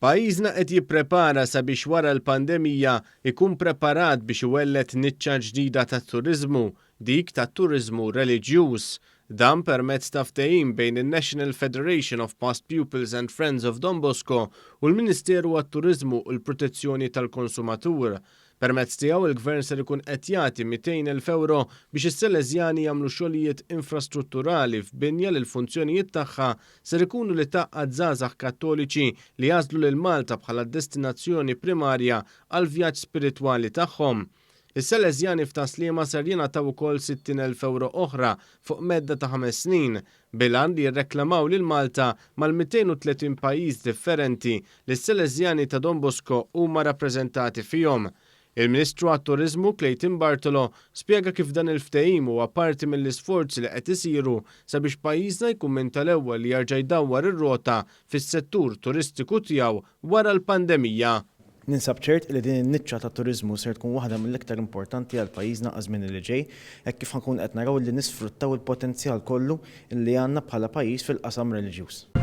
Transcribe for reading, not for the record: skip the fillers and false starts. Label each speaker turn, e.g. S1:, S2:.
S1: Pajjiżna qed jipprepara sabiex wara l-pandemija ikun preparat biex iwellet niċċa ġdida tat-turiżmu, dik tat-turiżmu reliġjuż. Dan permezz ta' ftehim bejn il-National Federation of Past Pupils and Friends of Don Bosco u l-Ministeru għat-Turiżmu u l-Protezzjoni tal-Konsumatur. Permezz tiegħu il-Gvern ser ikun qed jagħti 200,000 euro biex is-Salesjani jagħmlu xogħlijiet infrastrutturali f'binja li l-funzjonijiet tagħha ser ikunu li taqqad żgħażagħ Kattoliċi li jażlu lil Malta bħala destinazzjoni primarja għal vjaġġ spiritwali tagħhom. Is-Salesjani f'Taslima ser jingħataw ukoll 60,000 euro oħra fuq medda ta' 5 snin bilan li jirreklamaw lil Malta mal-230 pajjiż differenti li s-Salesjani ta' Don Bosco huma rappreżentati fihom. Il-Ministru għat-Turiżmu Clayton Bartolo spjega kif dan il-ftehim huwa parti mill-isforzi li qed isiru sabiex pajjiżna jkun minn tal-ewwel li jerġa' jdawwar ir-rota fis-settur turistiku tiegħu wara l-pandemija.
S2: Ninsab ċert li din in-niċċa tat-turiżmu ser tkun waħda mill-iktar importanti għal pajjiżna għaż-żmien li ġej, hekk kif ħankun qed naraw li nisfruttaw il-potenzjal kollu li għandna bħala pajjiż fil-qasam reliġjuż.